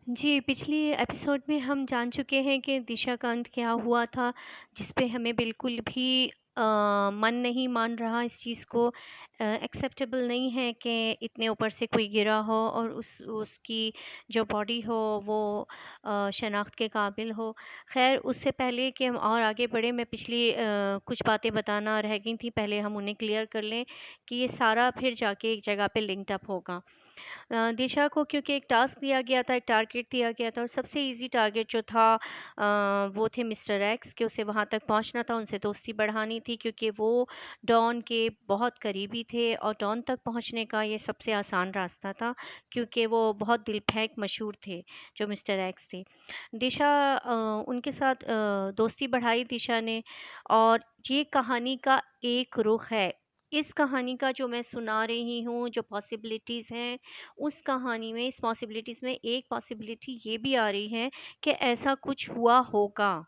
जी, पिछली एपिसोड में हम जान चुके हैं कि दिशा का अंत क्या हुआ था, जिस पे हमें बिल्कुल भी मन नहीं मान रहा इस चीज़ को। एक्सेप्टेबल नहीं है कि इतने ऊपर से कोई गिरा हो और उसकी जो बॉडी हो वो शनाख्त के काबिल हो। ख़ैर उससे पहले कि हम और आगे बढ़ें, मैं पिछली कुछ बातें बताना रह गई थी, पहले हम उन्हें क्लियर कर लें कि ये सारा फिर जाके एक जगह पे लिंक्ड अप होगा। दिशा को क्योंकि एक टास्क दिया गया था, एक टारगेट दिया गया था और सबसे ईज़ी टारगेट जो था वो थे मिस्टर एक्स, कि उसे वहाँ तक पहुँचना था, उनसे दोस्ती बढ़ानी थी क्योंकि वो डॉन के बहुत करीबी थे और डॉन तक पहुँचने का ये सबसे आसान रास्ता था क्योंकि वो बहुत दिल फेंक मशहूर थे, जो मिस्टर एक्स थे। दिशा उनके साथ दोस्ती बढ़ाई दिशा ने, और ये कहानी का एक रुख है। इस कहानी का जो मैं सुना रही हूँ, जो पॉसिबिलिटीज़ हैं, उस कहानी में, इस पॉसिबिलिटीज़ में एक पॉसिबिलिटी ये भी आ रही है कि ऐसा कुछ हुआ होगा।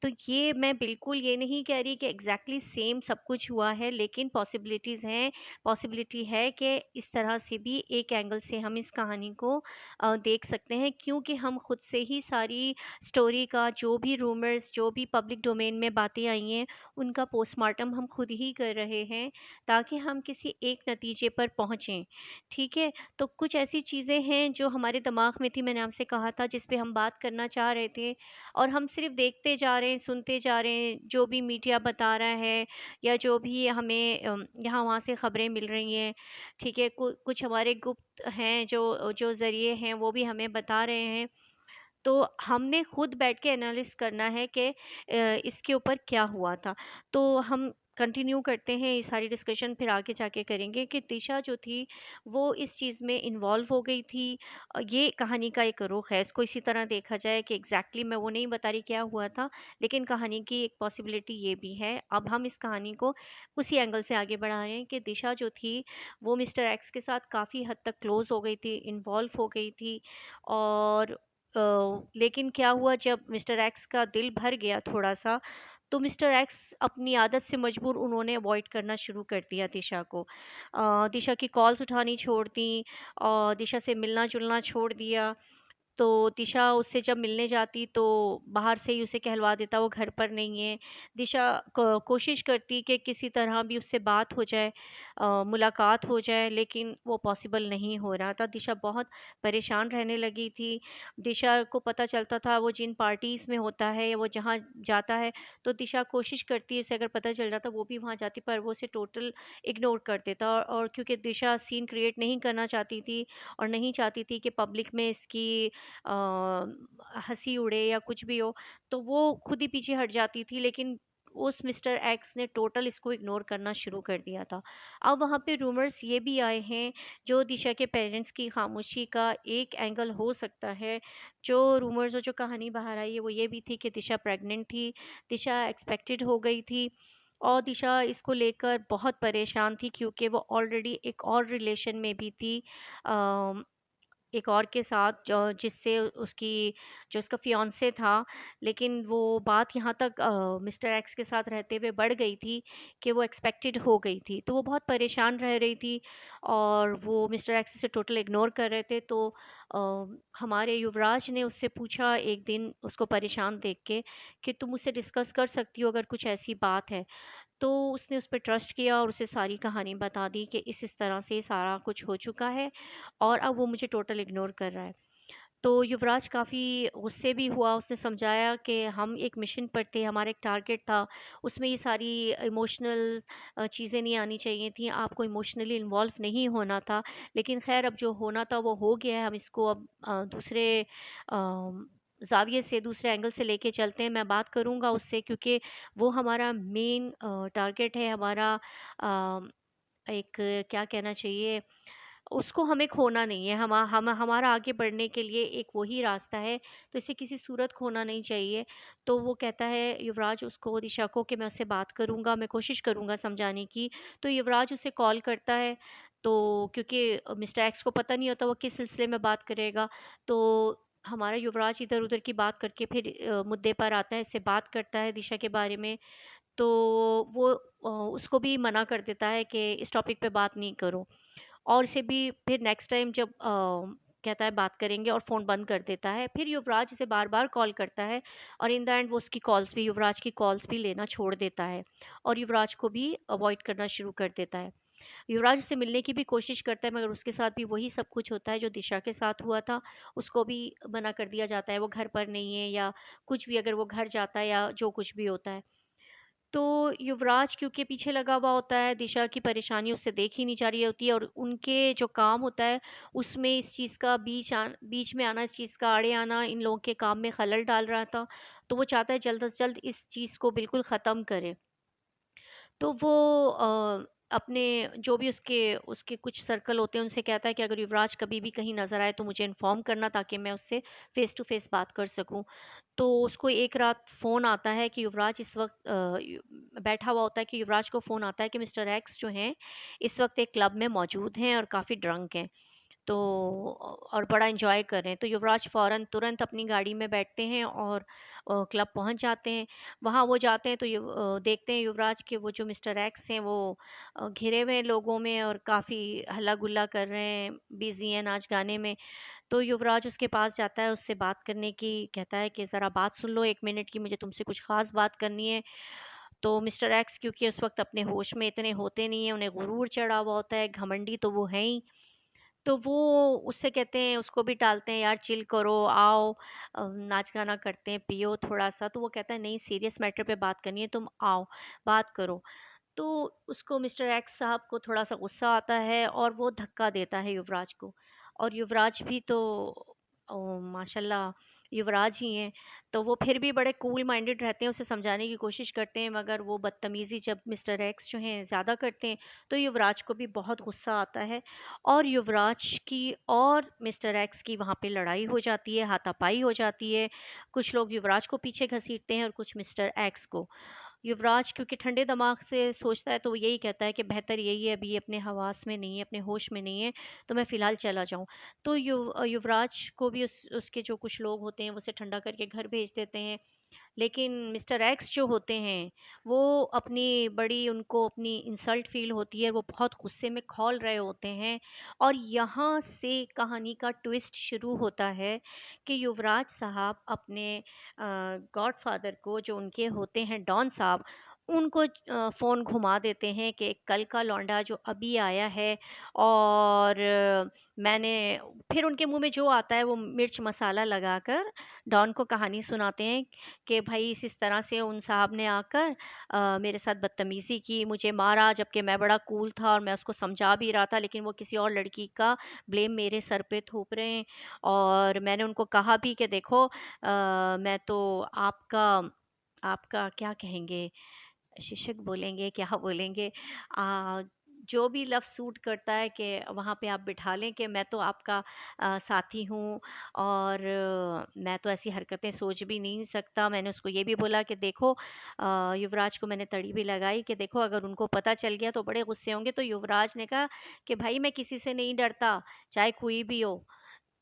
तो ये मैं बिल्कुल ये नहीं कह रही कि एग्ज़ैक्टली सेम सब कुछ हुआ है, लेकिन पॉसिबिलिटीज़ हैं, पॉसिबिलिटी है कि इस तरह से भी एक एंगल से हम इस कहानी को देख सकते हैं, क्योंकि हम खुद से ही सारी स्टोरी का जो भी रूमर्स, जो भी पब्लिक डोमेन में बातें आई हैं, उनका पोस्टमार्टम हम खुद ही कर रहे हैं, ताकि हम किसी एक नतीजे पर पहुँचें। ठीक है? तो कुछ ऐसी चीज़ें हैं जो हमारे दिमाग में थी, मैंने आपसे कहा था, जिस पे हम बात करना चाह रहे थे, और हम सिर्फ देखते जा रहे हैं, सुनते जा रहे हैं, जो भी मीडिया बता रहा है या जो भी हमें यहाँ-वहाँ से खबरें मिल रही हैं, ठीक है? कुछ हमारे गुप्त हैं, जो जो ज़रिए हैं, वो भी हमें बता रहे हैं। तो हमने खुद बैठ के एनालिसिस करना है कि इसके ऊपर क्या हुआ था। तो हम कंटिन्यू करते हैं ये सारी डिस्कशन, फिर आगे जाके करेंगे कि दिशा जो थी वो इस चीज़ में इन्वॉल्व हो गई थी। ये कहानी का एक रुख है, इसको इसी तरह देखा जाए कि एग्ज़ैक्टली मैं वो नहीं बता रही क्या हुआ था, लेकिन कहानी की एक पॉसिबिलिटी ये भी है। अब हम इस कहानी को उसी एंगल से आगे बढ़ा रहे हैं कि दिशा जो थी वो मिस्टर एक्स के साथ काफ़ी हद तक क्लोज़ हो गई थी, इन्वॉल्व हो गई थी। और लेकिन क्या हुआ, जब मिस्टर एक्स का दिल भर गया थोड़ा-सा, तो मिस्टर एक्स अपनी आदत से मजबूर, उन्होंने अवॉइड करना शुरू कर दिया दिशा को। दिशा की कॉल्स उठानी छोड़ दी और दिशा से मिलना-जुलना छोड़ दिया। तो दिशा उससे जब मिलने जाती तो बाहर से ही उसे कहलवा देता वो घर पर नहीं है। दिशा कोशिश करती कि किसी तरह भी उससे बात हो जाए, मुलाकात हो जाए, लेकिन वो पॉसिबल नहीं हो रहा था। दिशा बहुत परेशान रहने लगी थी। दिशा को पता चलता था वो जिन पार्टीज़ में होता है या वो जहाँ जाता है, तो दिशा कोशिश करती है, उसे अगर पता चल जाता वो भी वहाँ जाती, पर वो उसे टोटल इग्नोर कर देता। और क्योंकि दिशा सीन क्रिएट नहीं करना चाहती थी और नहीं चाहती थी कि पब्लिक में इसकी अ, हँसी उड़े या कुछ भी हो, तो वो खुद ही पीछे हट जाती थी, लेकिन उस मिस्टर एक्स ने टोटल इसको इग्नोर करना शुरू कर दिया था। अब वहाँ पे रूमर्स ये भी आए हैं, जो दिशा के पेरेंट्स की खामोशी का एक एंगल हो सकता है। जो रूमर्स और जो कहानी बाहर आई है वो ये भी थी कि दिशा प्रेग्नेंट थी, दिशा एक्सपेक्टेड हो गई थी और दिशा इसको लेकर बहुत परेशान थी क्योंकि वो ऑलरेडी एक और रिलेशन में भी थी। अ, एक और के साथ, जो जिससे उसकी जो उसका फियांसे था, लेकिन वो बात यहाँ तक मिस्टर एक्स के साथ रहते हुए बढ़ गई थी कि वो एक्सपेक्टेड हो गई थी। तो वो बहुत परेशान रह रही थी और वो मिस्टर एक्स इसे टोटल इग्नोर कर रहे थे। तो हमारे युवराज ने उससे पूछा एक दिन, उसको परेशान देख के, कि तुम मुझसे डिस्कस कर सकती हो अगर कुछ ऐसी बात है। तो उसने उस पे ट्रस्ट किया और उसे सारी कहानी बता दी कि इस तरह से सारा कुछ हो चुका है और अब वो मुझे टोटल इग्नोर कर रहा है। तो युवराज काफ़ी गुस्से भी हुआ, उसने समझाया कि हम एक मिशन पर थे, हमारा एक टारगेट था, उसमें ये सारी इमोशनल चीज़ें नहीं आनी चाहिए थी, आपको इमोशनली इन्वॉल्व नहीं होना था। लेकिन ख़ैर अब जो होना था वो हो गया है, हम इसको अब दूसरे ज़ाविये से, दूसरे एंगल से लेके चलते हैं। मैं बात करूँगा उससे क्योंकि वो हमारा मेन टारगेट है, हमारा एक क्या कहना चाहिए, उसको हमें खोना नहीं है, हमारा आगे बढ़ने के लिए एक वही रास्ता है, तो इसे किसी सूरत खोना नहीं चाहिए। तो वो कहता है युवराज उसको, दिशा को, कि मैं उससे बात करूँगा, मैं कोशिश करूँगा समझाने की। तो युवराज उसे कॉल करता है, तो क्योंकि मिस्टर एक्स को पता नहीं होता वो किस सिलसिले में बात करेगा, तो हमारा युवराज इधर-उधर की बात करके फिर मुद्दे पर आता है, इससे बात करता है दिशा के बारे में। तो वो उसको भी मना कर देता है कि इस टॉपिक पे बात नहीं करो। और इसे भी फिर नेक्स्ट टाइम जब कहता है बात करेंगे और फ़ोन बंद कर देता है। फिर युवराज उसे बार-बार कॉल करता है और इन द एंड वो उसकी कॉल्स भी युवराज की कॉल्स भी लेना छोड़ देता है और युवराज को भी अवॉइड करना शुरू कर देता है। युवराज उससे मिलने की भी कोशिश करता है मगर उसके साथ भी वही सब कुछ होता है जो दिशा के साथ हुआ था। उसको भी मना कर दिया जाता है, वो घर पर नहीं है या कुछ भी, अगर वो घर जाता है या जो कुछ भी होता है। तो युवराज क्योंकि पीछे लगा हुआ होता है, दिशा की परेशानी उससे देखी नहीं जा रही होती है और उनके जो काम होता है उसमें इस चीज़ का बीच में आना, इस चीज़ का आड़े आना इन लोगों के काम में खलल डाल रहा था। तो वो चाहता है जल्द से जल्द इस चीज़ को बिल्कुल ख़त्म करे। तो वो अपने जो भी उसके उसके कुछ सर्कल होते हैं उनसे कहता है कि अगर युवराज कभी भी कहीं नज़र आए तो मुझे इन्फॉर्म करना ताकि मैं उससे फ़ेस टू फ़ेस बात कर सकूं। तो उसको एक रात फ़ोन आता है कि युवराज इस वक्त बैठा हुआ होता है कि युवराज को फ़ोन आता है कि मिस्टर एक्स जो हैं इस वक्त एक क्लब में मौजूद हैं और काफ़ी ड्रंक हैं। तो और बड़ा एंजॉय कर रहे हैं। तो युवराज फ़ौरन तुरंत अपनी गाड़ी में बैठते हैं और क्लब पहुंच जाते हैं। वहां वो जाते हैं तो देखते हैं युवराज के वो जो मिस्टर एक्स हैं वो घिरे हुए हैं लोगों में और काफ़ी हल्ला गुल्ला कर रहे हैं, बिजी हैं नाच गाने में। तो युवराज उसके पास जाता है उससे बात करने की, कहता है कि ज़रा बात सुन लो 1 मिनट की, मुझे तुमसे कुछ ख़ास बात करनी है। तो मिस्टर एक्स क्योंकि उस वक्त अपने होश में इतने होते नहीं हैं, उन्हें गुरूर चढ़ा हुआ होता है, घमंडी तो वो हैं ही। तो वो उससे कहते हैं, उसको भी टालते हैं, यार चिल करो, आओ नाच गाना करते हैं, पियो थोड़ा सा। तो वो कहता है नहीं, सीरियस मैटर पे बात करनी है, तुम आओ बात करो। तो उसको मिस्टर एक्स साहब को थोड़ा सा गुस्सा आता है और वो धक्का देता है युवराज को। और युवराज भी तो माशाल्लाह युवराज ही हैं। तो वो फिर भी बड़े कूल माइंडेड रहते हैं, उसे समझाने की कोशिश करते हैं, मगर वो बदतमीज़ी जब मिस्टर एक्स जो हैं ज़्यादा करते हैं तो युवराज को भी बहुत गुस्सा आता है और युवराज की और मिस्टर एक्स की वहाँ पे लड़ाई हो जाती है, हाथापाई हो जाती है। कुछ लोग युवराज को पीछे घसीटते हैं और कुछ मिस्टर एक्स को। युवराज क्योंकि ठंडे दिमाग से सोचता है तो वो यही कहता है कि बेहतर यही है, अभी ये अपने हवास में नहीं है, अपने होश में नहीं है, तो मैं फ़िलहाल चला जाऊँ। तो युवराज को भी उसके जो कुछ लोग होते हैं वो उसे ठंडा करके घर भेज देते हैं। लेकिन मिस्टर एक्स जो होते हैं वो अपनी बड़ी उनको अपनी इंसल्ट फील होती है, वो बहुत गुस्से में खौल रहे होते हैं। और यहाँ से कहानी का ट्विस्ट शुरू होता है कि युवराज साहब अपने गॉडफादर को, जो उनके होते हैं डॉन साहब, उनको फ़ोन घुमा देते हैं कि कल का लौंडा जो अभी आया है और मैंने, फिर उनके मुंह में जो आता है वो मिर्च मसाला लगाकर डॉन को कहानी सुनाते हैं कि भाई इस तरह से उन साहब ने आकर मेरे साथ बदतमीज़ी की, मुझे मारा, जबकि मैं बड़ा कूल था और मैं उसको समझा भी रहा था, लेकिन वो किसी और लड़की का ब्लेम मेरे सर पे थोप रहे हैं। और मैंने उनको कहा भी कि देखो मैं तो आपका आपका क्या कहेंगे, शिक्षक बोलेंगे, क्या बोलेंगे, आ, जो भी लफ्ज़ सूट करता है कि वहाँ पे आप बिठा लें कि मैं तो आपका साथी हूँ और मैं तो ऐसी हरकतें सोच भी नहीं सकता। मैंने उसको ये भी बोला कि देखो युवराज को मैंने तड़ी भी लगाई कि देखो अगर उनको पता चल गया तो बड़े गुस्से होंगे। तो युवराज ने कहा कि भाई मैं किसी से नहीं डरता, चाहे कोई भी हो।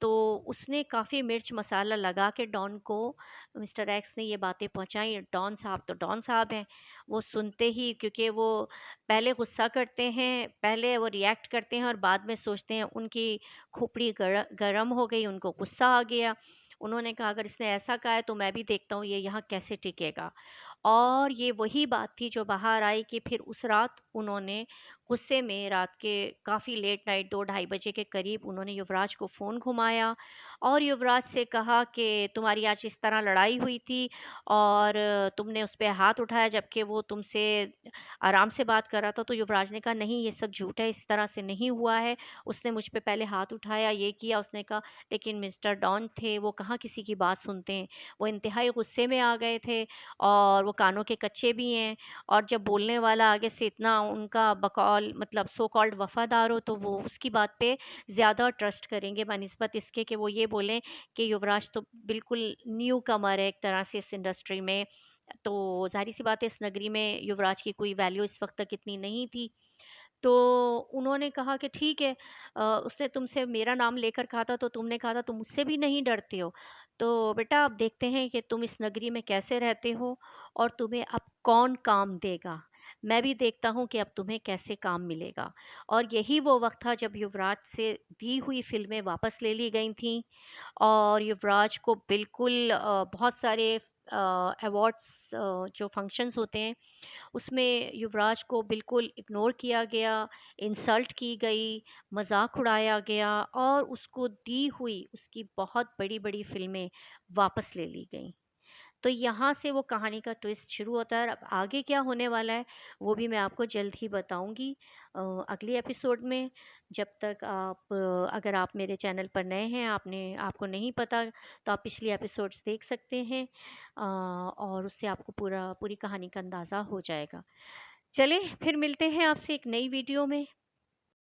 तो उसने काफ़ी मिर्च मसाला लगा के डॉन को, मिस्टर एक्स ने ये बातें पहुंचाई। डॉन साहब तो डॉन साहब हैं, वो सुनते ही, क्योंकि वो पहले गुस्सा करते हैं, पहले वो रिएक्ट करते हैं और बाद में सोचते हैं, उनकी खोपड़ी गरम हो गई, उनको गुस्सा आ गया। उन्होंने कहा अगर इसने ऐसा कहा है तो मैं भी देखता हूँ ये यहाँ कैसे टिकेगा। और ये वही बात थी जो बाहर आई कि फिर उस रात उन्होंने गुस्से में, रात के काफ़ी लेट नाइट 2 ढाई बजे के करीब, उन्होंने युवराज को फ़ोन घुमाया और युवराज से कहा कि तुम्हारी आज इस तरह लड़ाई हुई थी और तुमने उस पे हाथ उठाया जबकि वो तुमसे आराम से बात कर रहा था। तो युवराज ने कहा नहीं, ये सब झूठ है, इस तरह से नहीं हुआ है, उसने मुझ पे पहले हाथ उठाया, ये किया उसने कहा। लेकिन मिस्टर डॉन थे, वो कहाँ किसी की बात सुनते हैं, वो इंतहाई गुस्से में आ गए थे और वो कानों के कच्चे भी हैं। और जब बोलने वाला आगे से इतना उनका बकौल, मतलब सो कॉल्ड वफादार हो, तो वो उसकी बात पे ज़्यादा ट्रस्ट करेंगे बनिस्बत इसके कि वो ये बोलें कि युवराज तो बिल्कुल न्यू कमर है एक तरह से इस इंडस्ट्री में। तो ज़ाहिर सी बात है इस नगरी में युवराज की कोई वैल्यू इस वक्त तक इतनी नहीं थी। तो उन्होंने कहा कि ठीक है, उसने तुमसे मेरा नाम लेकर कहा था तो तुमने कहा था तुम मुझसे भी नहीं डरते हो। तो बेटा अब देखते हैं कि तुम इस नगरी में कैसे रहते हो और तुम्हें अब कौन काम देगा। मैं भी देखता हूँ कि अब तुम्हें कैसे काम मिलेगा। और यही वो वक़्त था जब युवराज से दी हुई फ़िल्में वापस ले ली गई थीं और युवराज को बिल्कुल बहुत सारे अवार्ड्स जो फंक्शंस होते हैं, उसमें युवराज को बिल्कुल इग्नोर किया गया, इंसल्ट की गई, मज़ाक उड़ाया गया और उसको दी हुई उसकी बहुत बड़ी-बड़ी फ़िल्में वापस ले ली गईं। तो यहाँ से वो कहानी का ट्विस्ट शुरू होता है और अब आगे क्या होने वाला है, वो भी मैं आपको जल्द ही बताऊँगी अगले एपिसोड में। जब तक आप अगर आप मेरे चैनल पर नए हैं, आपको नहीं पता, तो आप पिछली एपिसोड्स देख सकते हैं और उससे आपको पूरी कहानी का अंदाज़ा हो जाएगा। चलें, फिर मिलते हैं आपसे एक नई वीडियो में।